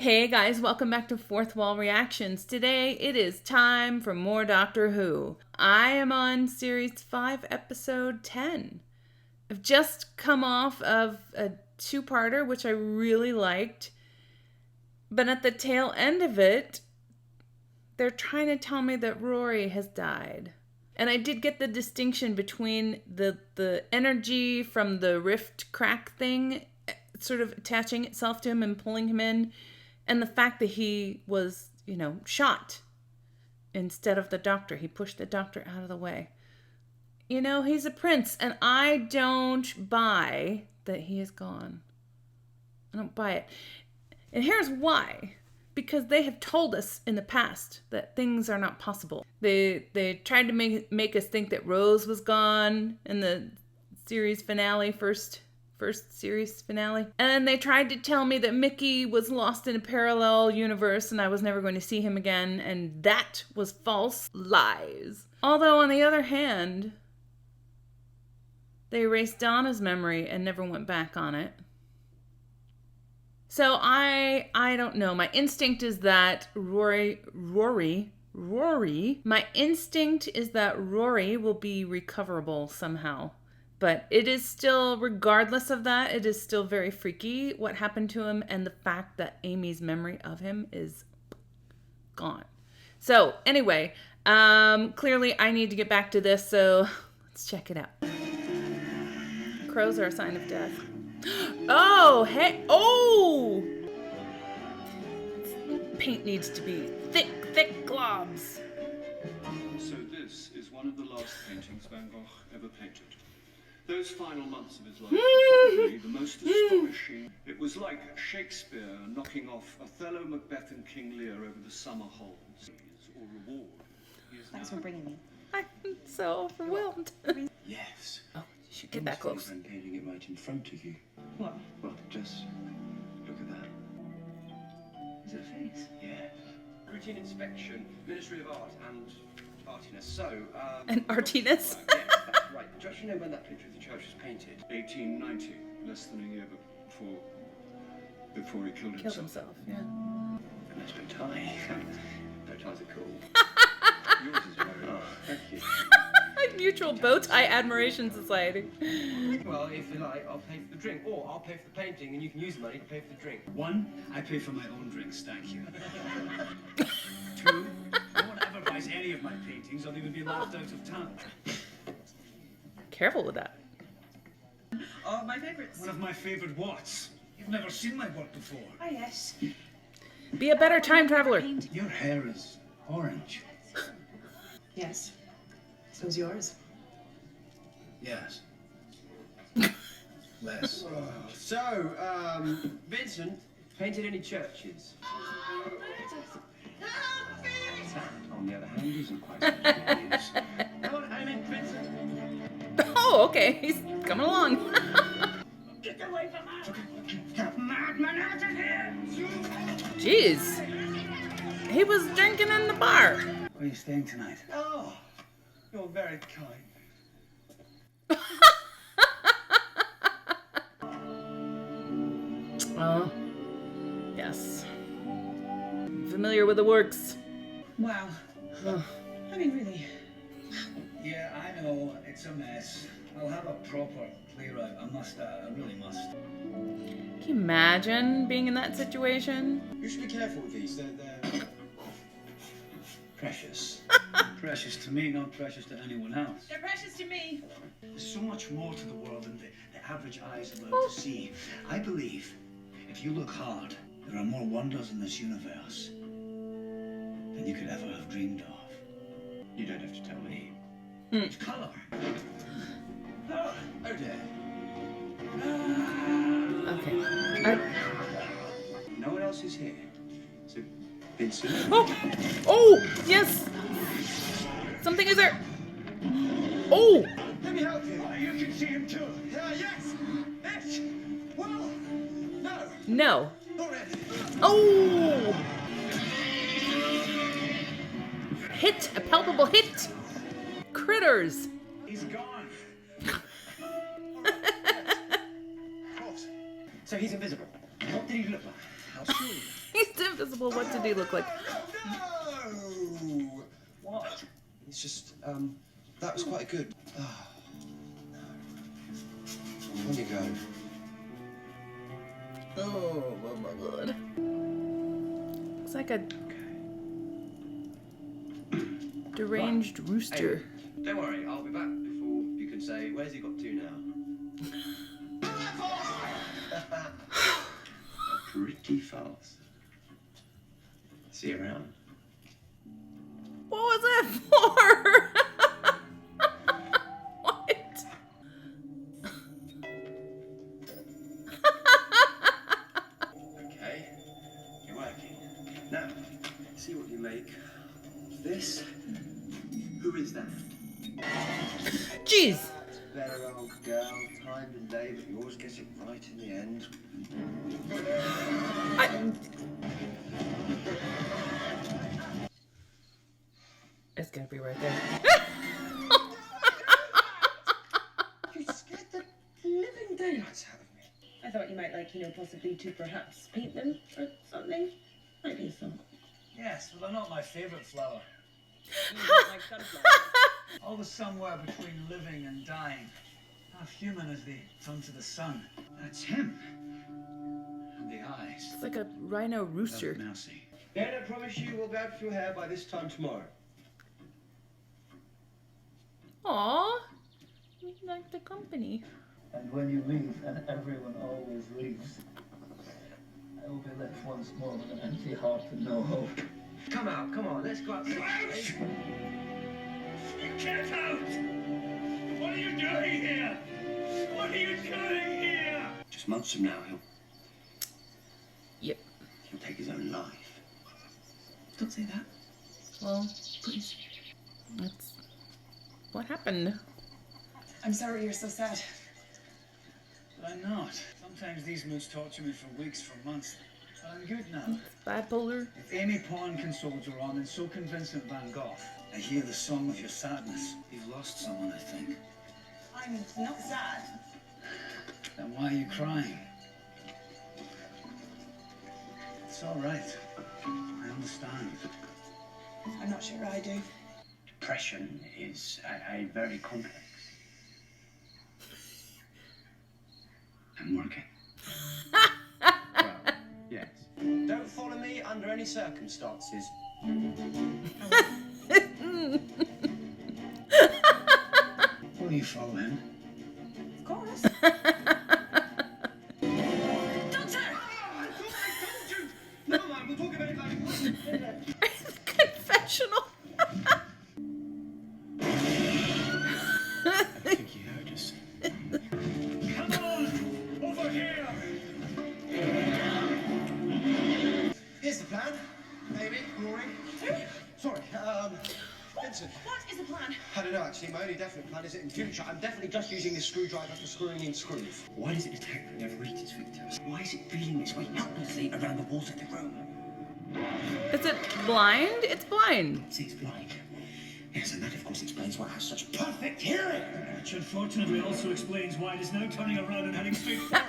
Hey guys, welcome back to Fourth Wall Reactions. Today it is time for more Doctor Who. I am on Series 5, Episode 10. I've just come off of a two-parter, which I really liked. But at the tail end of it, they're trying to tell me that Rory has died. And I did get the distinction between the energy from the rift crack thing sort of attaching itself to him and pulling him in, and the fact that he was, shot instead of the doctor. He pushed the doctor out of the way. He's a prince, and I don't buy that he is gone. I don't buy it. And here's why. Because they have told us in the past that things are not possible. They tried to make us think that Rose was gone in the series finale, first series finale. And then they tried to tell me that Mickey was lost in a parallel universe and I was never going to see him again. And that was false lies. Although on the other hand, they erased Donna's memory and never went back on it. So I don't know. My instinct is that Rory will be recoverable somehow. But it is still, regardless of that, it is still very freaky what happened to him and the fact that Amy's memory of him is gone. So anyway, clearly I need to get back to this, so let's check it out. Crows are a sign of death. Oh, hey, oh! Paint needs to be thick globs. So this is one of the last paintings Van Gogh ever painted. Those final months of his life were probably the most astonishing. It was like Shakespeare knocking off Othello, Macbeth, and King Lear over the summer holes. Or reward. Thanks for bringing me. I'm so overwhelmed. Yes. Oh, you should get that close. I'm painting it right in front of you. What? Well, just look at that. Is it a face? Yes. Routine inspection, Ministry of Art and Artiness. So, And artiness? Yes, that's right. Do you actually know when that picture of the church was painted? 1890, less than a year before he killed himself. Yeah. And there's no tie. No ties are cool. Yours is very Thank you. Mutual bow tie admiration society. Well, if you like, I'll pay for the drink. Or I'll pay for the painting and you can use the money to pay for the drink. One, I pay for my own drinks, thank you. Two, no one ever buys any of my paintings or they would be laughed out of town. Careful with that. Oh, my favourites. One of my favourite whats. You've never seen my work before. Oh, yes. Be a better time traveler. Your hair is orange. Yes. So's yours. Yes. Less. So, Vincent painted any churches? On the other hand, isn't quite so obvious. No, I meant Vincent. Oh, okay. He's coming along. Get away from us! Get madman out of here! Jeez. He was drinking in the bar. Where are you staying tonight? Oh, you're very kind. Oh, yes. Familiar with the works. Wow. I mean, really. Yeah, I know. It's a mess. I'll have a proper clear out. I really must. Can you imagine being in that situation? You should be careful with these. They're Precious. Precious to me, not precious to anyone else. They're precious to me. There's so much more to the world than the average eye is allowed to see. I believe if you look hard, there are more wonders in this universe than you could ever have dreamed of. You don't have to tell me. It's colour. Oh dear. Okay. No one else is here. So, Vincent. Oh, yes. Something is there. Oh. Let me help you. You can see him too. Yes. Yes. Well, no. No. Already. Oh. Hit. A palpable hit. Critters. He's gone. So he's invisible. What did he look like? How sure? He's invisible. What did he look like? No! What? It's just, that was quite good. Oh, no. On you go. Oh my god. Looks like a deranged rooster. Hey, don't worry, I'll be back before you can say, where's he got to now? Pretty fast. See you around. What was that for? What? Okay, you're working. Now, see what you make of this. Who is that? Jeez. Better old girl, time and day, but you always get it right in the end. It's gonna be right there. You scared the living daylights out of me. I thought you might like, possibly to perhaps paint them or something. Might be a song. Yes, but they're not my favourite flower. Like sunflowers. Always somewhere between living and dying. Half human as they turn to the sun. That's him. And the eyes. It's like a rhino rooster. Without mercy. Then I promise you we'll be out for your hair by this time tomorrow. Aww. You like the company. And when you leave, and everyone always leaves, I will be left once more with an empty heart and no hope. Come on, let's go outside. Get out! What are you doing here? What are you doing here? Just months from now, Yep. he'll take his own life. Don't say that. Well, Please. that's what happened. I'm sorry you're so sad. But I'm not. Sometimes these moods torture me for weeks, for months. But I'm good now. Bipolar. If Amy Pond can soldier on, and so can Vincent van Gogh. I hear the song of your sadness. You've lost someone, I think. I'm not sad. Then why are you crying? It's all right. I understand. I'm not sure I do. Depression is a very complex. I'm working. Well, yes. Don't follow me under any circumstances. Will you follow him? Of course. Never mind, we'll talk about it later. Confessional. I think he heard us. Come on! Over here! Here's the plan. Amy, Rory. Sorry, Vincent. What is the plan? I don't know, actually. My only definite plan is that in future, I'm definitely just using this screwdriver for screwing in screws. Why does it detect but never reach its victims? Why is it feeling its way helplessly around the walls of the room? Is it blind? It's blind. See, it's blind. Yes, and that, of course, explains why it has such perfect hearing. Which unfortunately also explains why it is now turning around and heading straight for us.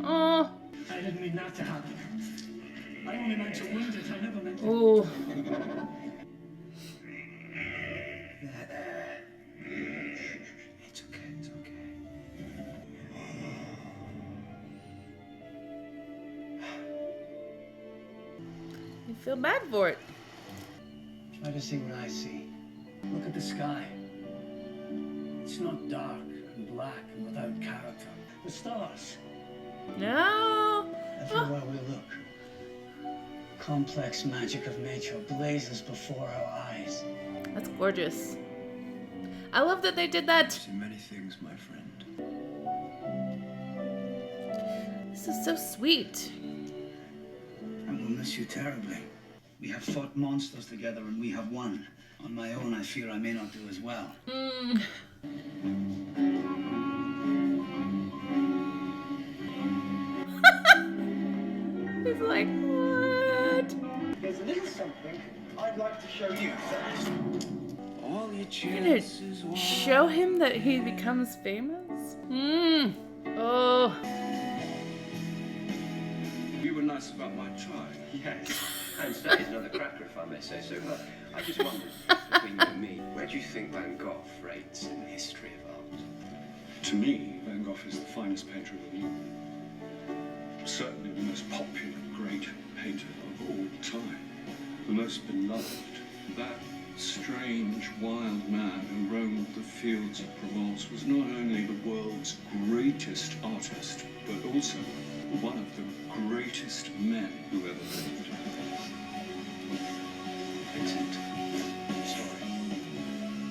Oh. I didn't mean that to happen. I only meant to wound it. I never meant to. Oh. It's okay, it's okay. You feel bad for it. Try to see what I see. Look at the sky. It's not dark and black and without character. The stars. No. Everywhere we look. Complex magic of nature blazes before our eyes. That's gorgeous. I love that they did that. See many things, my friend. This is so sweet. And we'll miss you terribly. We have fought monsters together and we have won. On my own, I fear I may not do as well. He's like, what? There's a little something I'd like to show you first. All your You're gonna show him that he becomes famous? Oh. You were nice about my tie. Yes, and that is another cracker, if I may say so. But I just wondered, between you and me, where do you think Van Gogh rates in the history of art? To me, Van Gogh is the finest painter of them all. Certainly the most popular great painter of all time. The most beloved. That strange, wild man who roamed the fields of Provence was not only the world's greatest artist, but also one of the greatest men who ever lived. Vincent, I'm sorry.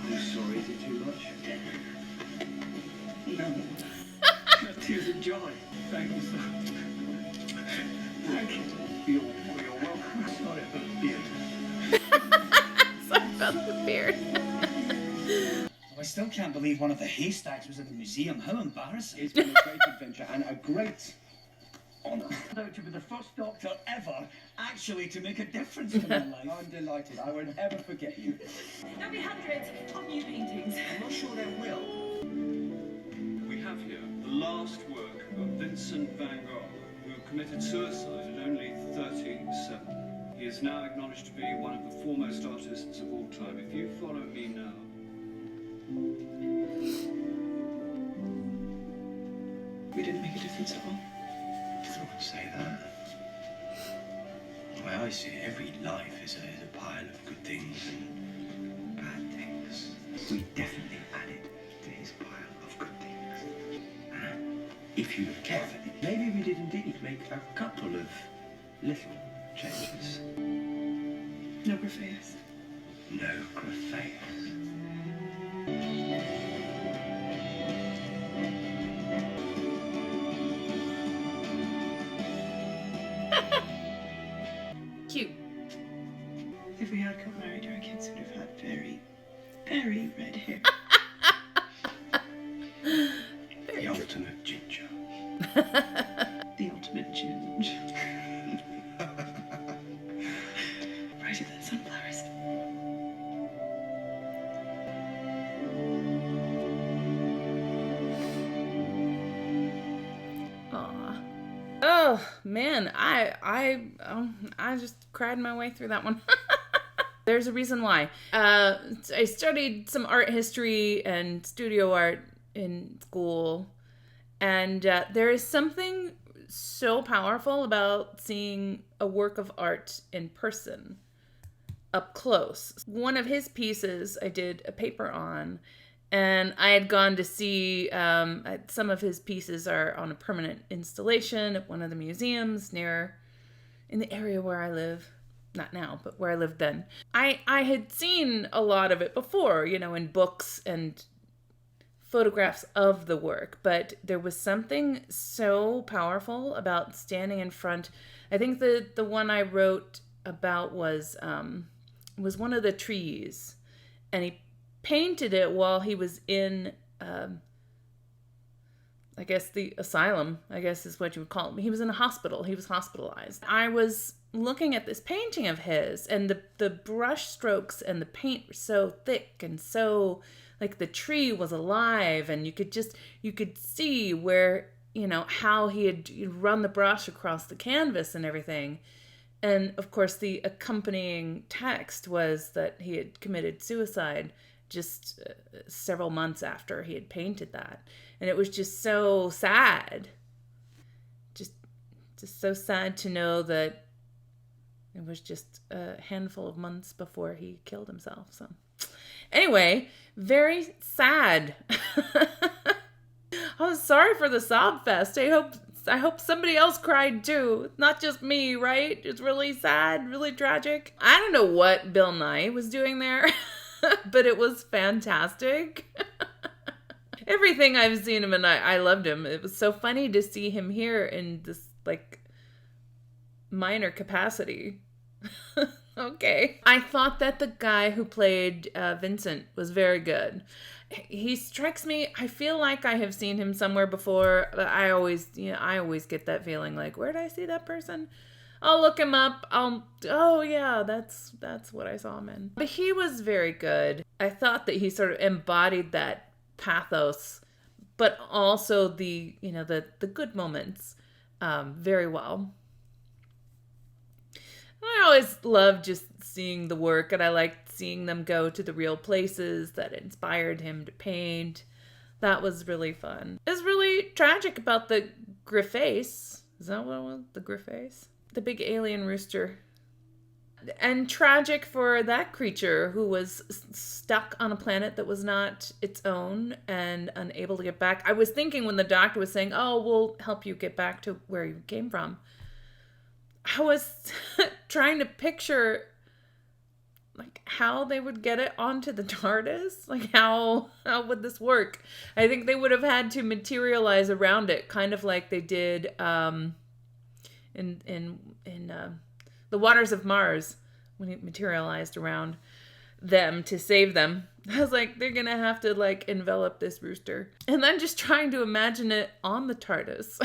I'm sorry, is it too much? No. Tears of joy. Thank you, sir. Thank you. You're welcome. Sorry about the beard. Sorry about the beard. I still can't believe one of the haystacks was at the museum. How embarrassing. It's been a great adventure and a great honour. To be the first doctor ever Actually, to make a difference in my life. I'm delighted. I won't ever forget you. There'll be hundreds of new paintings. I'm not sure there will. We have here the last work of Vincent van Gogh, who committed suicide at only 37. He is now acknowledged to be one of the foremost artists of all time. If you follow me now. We didn't make a difference at all. I wouldn't say that. The way I see it, every life is a pile of good things and bad things. We definitely added to his pile of good things. And if you look carefully, maybe we did indeed make a couple of little changes. No Graffias. No Graffias. Cute. If we had got married, our kids would have had very, very red hair. The ultimate ginger. The ultimate ginge. Brighter than sunflowers. Aw. Oh man, I just cried my way through that one. There's a reason why. I studied some art history and studio art in school, and there is something so powerful about seeing a work of art in person, up close. One of his pieces I did a paper on, and I had gone to see some of his pieces are on a permanent installation at one of the museums in the area where I live. Not now, but where I lived then. I had seen a lot of it before, in books and photographs of the work, but there was something so powerful about standing in front. I think the one I wrote about was one of the trees, and he painted it while he was in I guess the asylum, I guess is what you would call it. He was in a hospital. He was hospitalized. I was looking at this painting of his, and the brush strokes and the paint were so thick and so, like, the tree was alive, and you could see where, how he had run the brush across the canvas and everything. And of course the accompanying text was that he had committed suicide just several months after he had painted that. And it was just so sad. Just so sad to know that it was just a handful of months before he killed himself. So anyway, very sad. I was sorry for the sob fest. I hope somebody else cried too. Not just me, right? It's really sad, really tragic. I don't know what Bill Nye was doing there, but it was fantastic. Everything I've seen him in, I loved him. It was so funny to see him here in this, like, minor capacity. Okay. I thought that the guy who played Vincent was very good. He strikes me, I feel like I have seen him somewhere before, but I always get that feeling like, where did I see that person? I'll look him up. Oh yeah, that's what I saw him in. But he was very good. I thought that he sort of embodied that pathos but also the good moments very well. I always love just seeing the work, and I liked seeing them go to the real places that inspired him to paint. That was really fun. It was really tragic about the Grifface. Is that what it was? The Grifface? The big alien rooster. And tragic for that creature who was stuck on a planet that was not its own and unable to get back. I was thinking when the doctor was saying, oh, we'll help you get back to where you came from, I was trying to picture like how they would get it onto the TARDIS. Like how would this work? I think they would have had to materialize around it, kind of like they did in the Waters of Mars when it materialized around them to save them. I was like, they're gonna have to like envelop this rooster. And then just trying to imagine it on the TARDIS.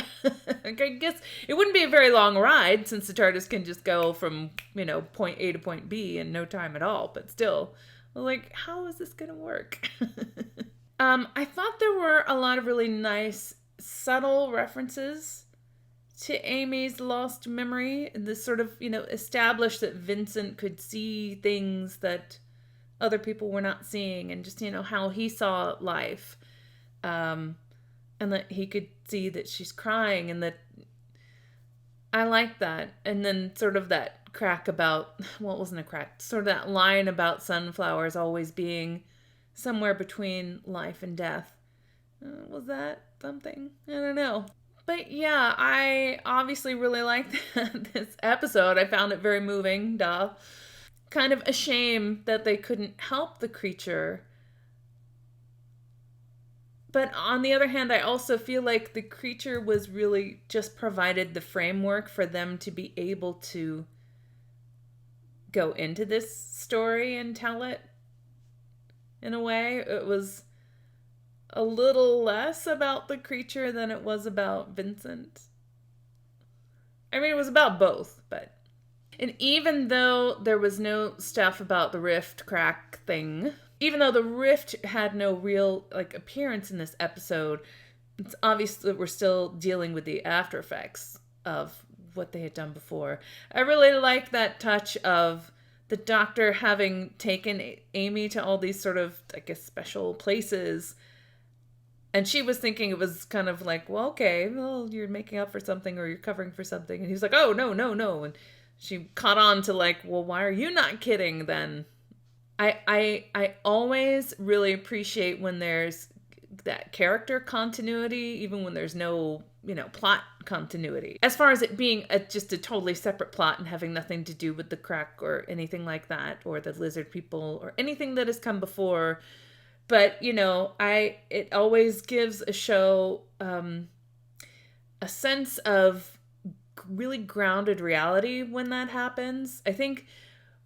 Like, I guess it wouldn't be a very long ride since the TARDIS can just go from, point A to point B in no time at all. But still, like, how is this gonna work? I thought there were a lot of really nice, subtle references to Amy's lost memory. And this sort of, established that Vincent could see things that other people were not seeing, and just how he saw life, and that he could see that she's crying, and that I like that. And then sort of that crack about, well, it wasn't a crack, sort of that line about sunflowers always being somewhere between life and death. Was that something? I don't know. But yeah, I obviously really liked this episode. I found it very moving, Kind of a shame that they couldn't help the creature. But on the other hand, I also feel like the creature was really just provided the framework for them to be able to go into this story and tell it in a way. It was a little less about the creature than it was about Vincent. I mean, it was about both, but... And even though there was no stuff about the rift crack thing, even though the rift had no real appearance in this episode, it's obvious that we're still dealing with the after effects of what they had done before. I really like that touch of the doctor having taken Amy to all these sort of, special places. And she was thinking it was kind of like, well, okay, well, you're making up for something or you're covering for something. And he was like, oh, no. And she caught on to well, why are you not kidding then? I always really appreciate when there's that character continuity, even when there's no, plot continuity. As far as it being just a totally separate plot and having nothing to do with the crack or anything like that, or the lizard people or anything that has come before. But, it always gives a show a sense of really grounded reality when that happens. I think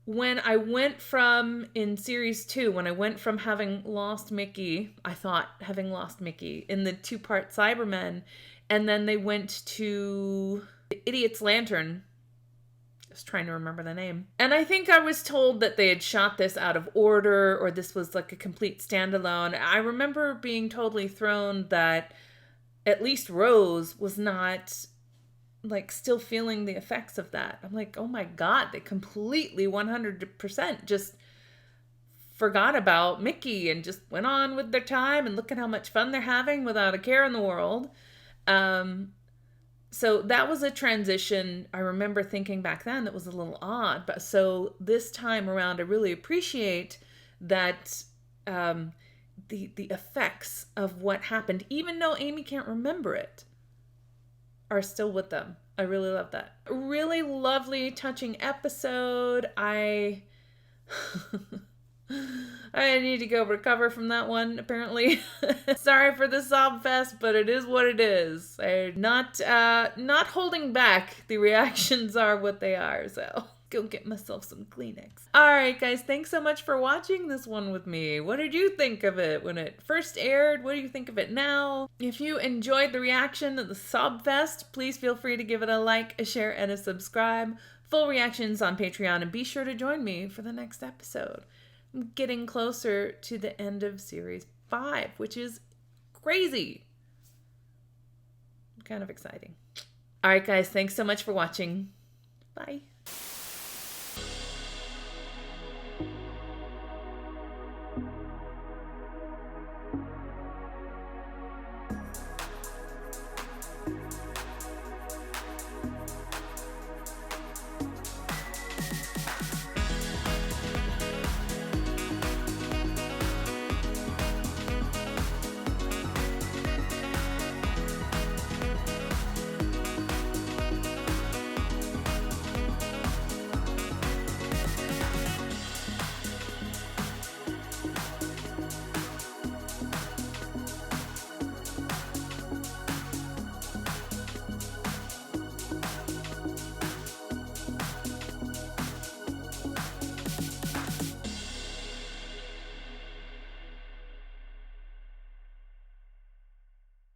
when I went from, in series 2, when I went from having lost Mickey, I thought having lost Mickey in the 2-part Cybermen, and then they went to the Idiot's Lantern. I was trying to remember the name. And I think I was told that they had shot this out of order, or this was a complete standalone. I remember being totally thrown that at least Rose was not still feeling the effects of that. I'm like, oh my God, they completely 100% just forgot about Mickey and just went on with their time, and look at how much fun they're having without a care in the world. So that was a transition I remember thinking back then that was a little odd. But so this time around, I really appreciate that the effects of what happened, even though Amy can't remember it, are still with them. I really love that. Really lovely, touching episode. I need to go recover from that one, apparently. Sorry for the sob fest, but it is what it is. I'm not holding back. The reactions are what they are, so go get myself some Kleenex. Alright guys, thanks so much for watching this one with me. What did you think of it when it first aired? What do you think of it now? If you enjoyed the reaction of the sob fest, please feel free to give it a like, a share, and a subscribe. Full reactions on Patreon, and be sure to join me for the next episode. I'm getting closer to the end of series 5, which is crazy. Kind of exciting. All right, guys, thanks so much for watching. Bye.